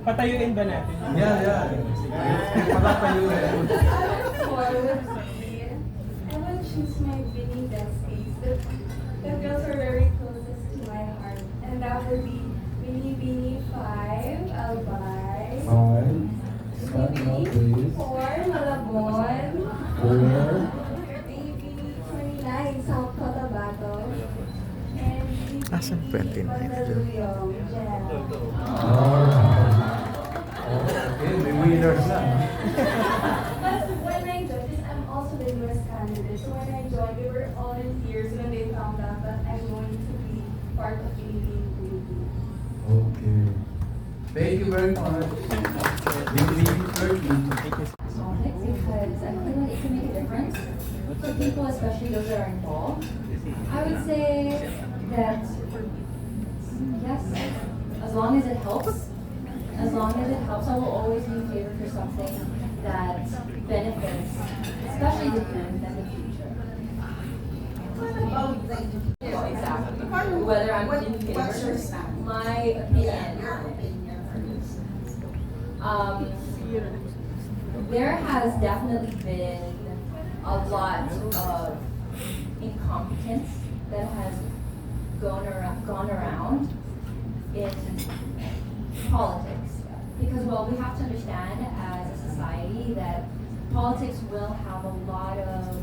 Patayuin ba natin? Yeah. Patayuin. I will choose my Vinny besties. The girls are very closest to my heart. And that would be Vinny 5, Albay. 5. Vinny 4, Malabon. 4. Vinny 29, South Cotabato. And Asan 29? Mandaluyong, Jen. Okay, may winners na. But when I joined this, I'm also the newest candidate. So when I joined, they were all in tears when they found out that I'm going to be part of Philippine. Okay. Thank you very much. Politics because I feel like it can make a difference for people, especially those that are involved. I would say that yes, as long as it helps, I will always be in favor for something that benefits, especially the youth and the future. Exactly. Whether I'm in favor, my opinion. There has definitely been a lot of incompetence that has gone around in politics. Because, well, we have to understand as a society that politics will have a lot of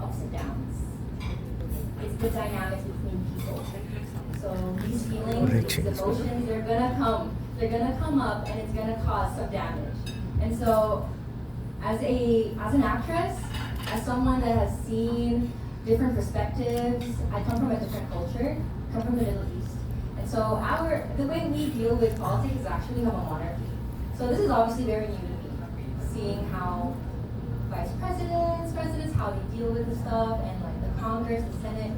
ups and downs. It's the dynamics between people. So these feelings, these emotions, they're gonna come up and it's gonna cause some damage. And so as an actress, as someone that has seen different perspectives, I come from a different culture, come from the Middle East. And so the way we deal with politics is actually have a monarchy. So this is obviously very new to me, seeing how vice presidents, how they deal with the stuff, and like the Congress, the Senate.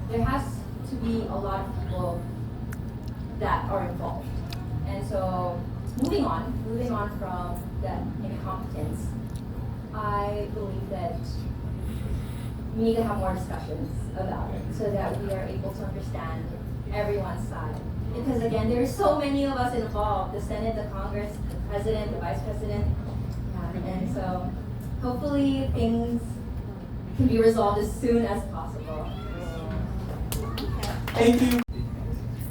There has to be a lot of people that are involved. And so moving on from that incompetence, I believe that we need to have more discussions about it so that we are able to understand everyone's side. Because again, there are so many of us involved, the Senate, the Congress, the President, the Vice President. And so hopefully things can be resolved as soon as possible. Thank you.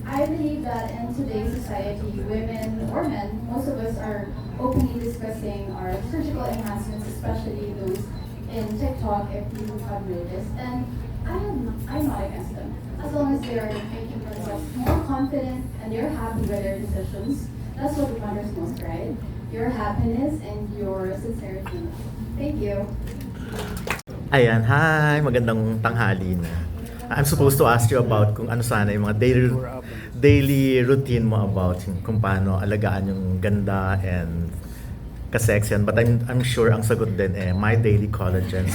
I believe that in today's society, women or men, most of us are openly discussing our surgical enhancements, especially those in TikTok, if you have noticed. And I'm not against them. As long as they are making themselves more confident and they're happy with their decisions, that's what matters most, right? Your happiness and your sincerity. Thank you. Ayan, hi! Magandang tanghali na. I'm supposed to ask you about kung ano sana yung mga daily routine mo about kung paano alagaan yung ganda and kasexian. But I'm sure ang sagot din My Daily Collagen.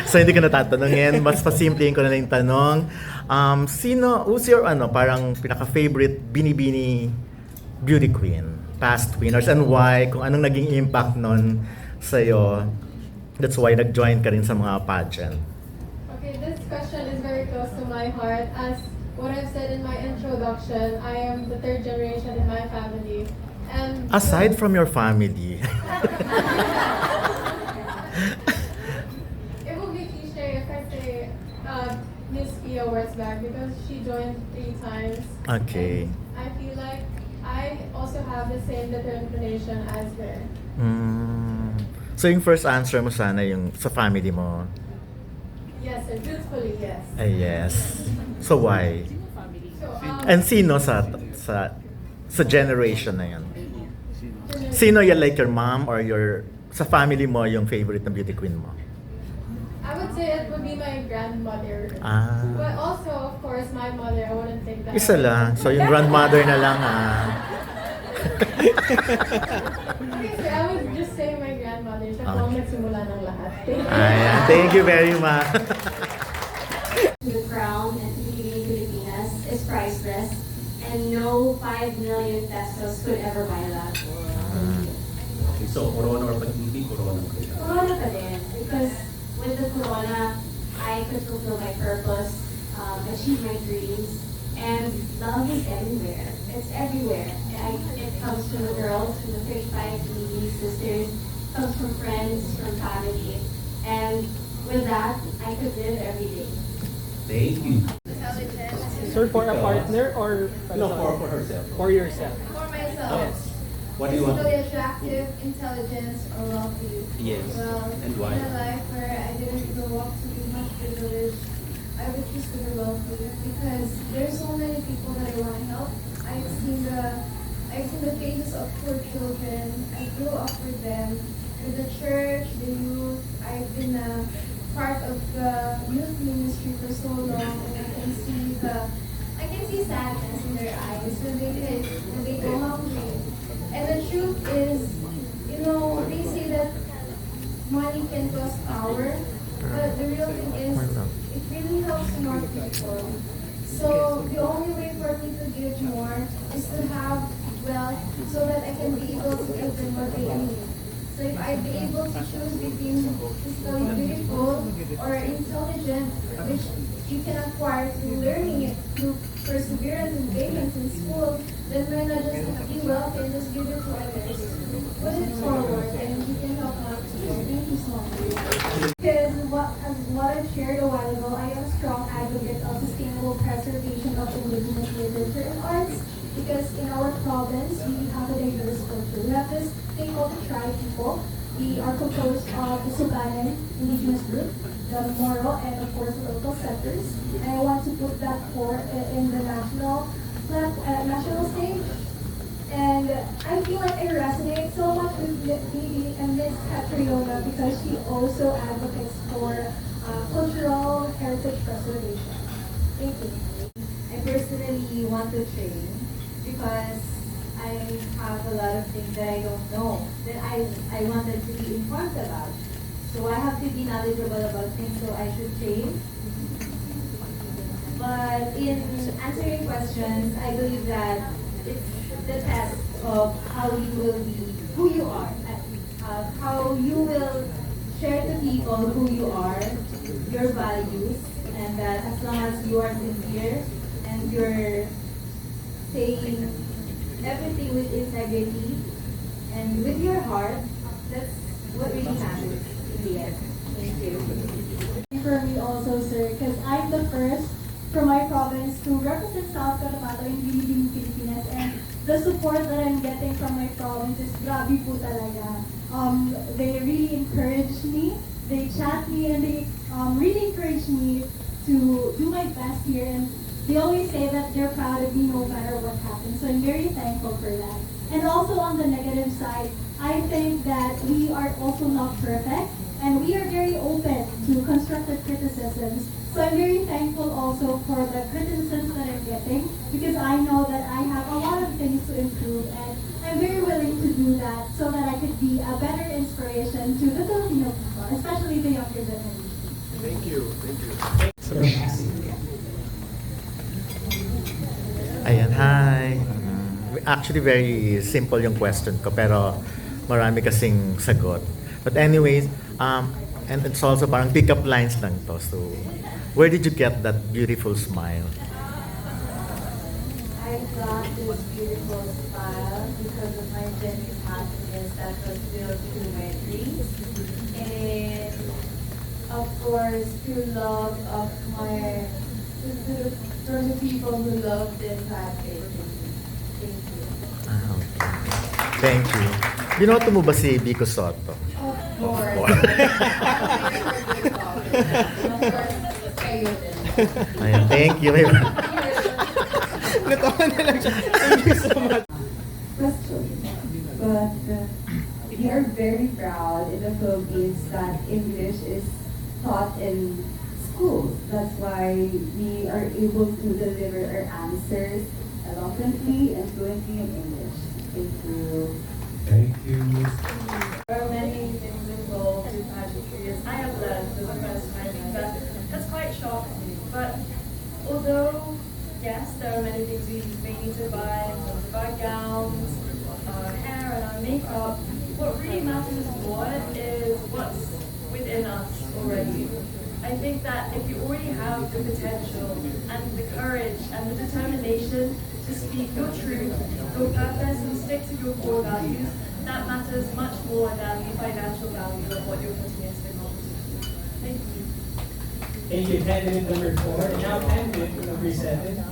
So hindi ko na tatanungin. Mas pasimplihin ko na lang yung tanong. Who's your parang pinaka-favorite binibini beauty queen? Past winners and why? Kung anong naging impact nun sa'yo. That's why nag-join ka rin sa mga pageant. Okay, this question is very close to my heart. As what I've said in my introduction, I am the third generation in my family. And Aside from your family. it will be cliche if I say Miss Pia works back because she joined 3 times. Okay. And I feel like I also have the same determination as her. So yung first answer mo sana yung sa family mo. Yes, and truthfully, yes. Yes. So why? So, And sino sa generation na yan? Sino yan, like your mom or sa family mo yung favorite na beauty queen mo? I would say it would be my grandmother. Ah. But also, of course, my mother. I wouldn't take that. Isa lang. So yung grandmother na lang Okay, so I would just say my grandmother. Siya po ang nagsimula ng lahat. Ayan. Thank you very much. The crown and to be in Pilipinas is priceless, and no 5 million pesos could ever buy that. So, corona or pag-ibig, corona. Corona pa din, because with the corona, I could fulfill my purpose, achieve my dreams, And love is everywhere. It's everywhere. It comes from the girls, from the 35 community sisters, comes from friends, from family. And with that, I could live every day. Thank you. Sir, for a partner or No, for herself. for yourself? For myself. Yes. What do you want? Physically attractive, intelligence, or wealthy. Yes. Well, And why? in a life where I didn't grow up to be much privileged, I would choose to be wealthy because there's so many people that I want to help. I've seen the faces of poor children. I grew up with them, with the church, the youth. I've been a part of the youth ministry for so long, and I can see sadness in their eyes when they go hungry. And the truth is, they say that money can cause power, but the real thing is, it really helps more people. So the only way for me to give more is to have wealth so that I can be able to give them what they need. So if I'd be able to choose between physically beautiful or intelligent, which you can acquire through learning it, through perseverance and patience in school, then why not just be wealthy and just give it to others? Put it forward and you can help out too. Thank you so much. Because what I've shared a while ago, I am a strong advocate of sustainable preservation of indigenous literature and arts. Because in our province, we have a diverse culture. We have this thing called the tribe people. We are composed of the Subanen indigenous group, the Moro, and of course the local settlers. And I want to put that forth in the national stage. And I feel like I resonate so much with Bibi and Miss Catriona because she also advocates for cultural heritage preservation. Thank you. I personally want to train because I have a lot of things that I don't know that I wanted to be informed about. So I have to be knowledgeable about things, so I should train. But in answering questions, I believe that it's the test of how you will be, who you are, how you will share to people who you are, your values, and that as long as you are sincere and you're saying everything with integrity and with your heart, that's what really matters in the end. Thank you. For me also, sir, because I'm the first from my province to represent South Cotabato in Pilipinas, and the support that I'm getting from my province is grabe po talaga. They really encourage me, they chat me, and they really encourage me to do my best here, and they always say that they're proud of me no matter what happens, so I'm very thankful for that. And also on the negative side, I think that we are also not perfect, and we are very open to constructive criticisms. So I'm very thankful also for the criticisms that I'm getting because I know that I have a lot of things to improve, and I'm very willing to do that so that I could be a better inspiration to the Filipino people, especially the younger generation. Thank you. Thank you. Ayan, hi. Actually, very simple yung question ko, pero marami kasing sagot. But anyways, and it's also parang pick-up lines lang to. So, where did you get that beautiful smile? I got this beautiful smile because of my genuine happiness that was built through my dreams. And of course, through love of from the people who loved and had faith in me. Thank you. Okay. Thank you. Binoto mo ba si Vico Soto? Of course. Kayo din. Ayan, thank you. Natawa na lang siya. Thank you so much. Question. But we are very proud in the Philippines that English is taught in schools. That's why we are able to deliver our answers eloquently and fluently in English. Thank you. Thank you. There are many things involved with pageantry. I have learned for the first time that's quite shocking. But although, yes, there are many things we may need to buy in terms of our gowns, our hair and our makeup, what really matters more is what's within us already. I think that if you already have the potential and the courage and the determination to speak your truth, your purpose, and stick to your core values, that matters much more than the financial value of what you're putting into the competition. Thank you. Thank you, candidate number 4. And now candidate number 7.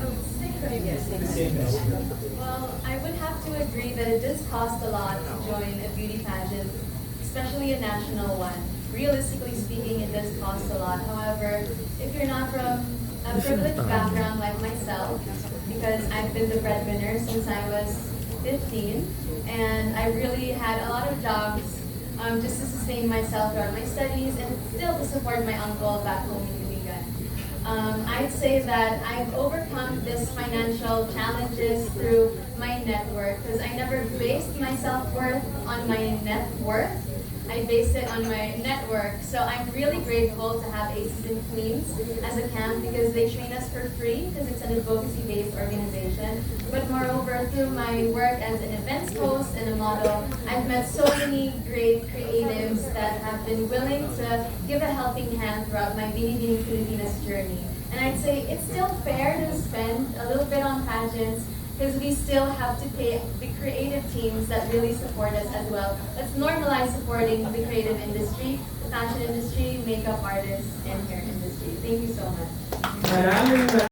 The same question. Well, I would have to agree that it does cost a lot to join a beauty pageant, especially a national one. Realistically speaking, it does cost a lot. However, if you're not from a privileged background like myself, because I've been the breadwinner since I was 15, and I really had a lot of jobs just to sustain myself throughout my studies and still to support my uncle back home in Pilipinas. I'd say that I've overcome this financial challenges through my net worth, because I never based my self-worth on my net worth. I based it on my network. So I'm really grateful to have Aces and Queens as a camp, because they train us for free because it's an advocacy-based organization. But moreover, through my work as an events host and a model, I've met so many great creatives that have been willing to give a helping hand throughout my Binibining Pilipinas journey. And I'd say it's still fair to spend a little bit on pageants, because we still have to pay the creative teams that really support us as well. Let's normalize supporting the creative industry, the fashion industry, makeup artists, and hair industry. Thank you so much. Maraming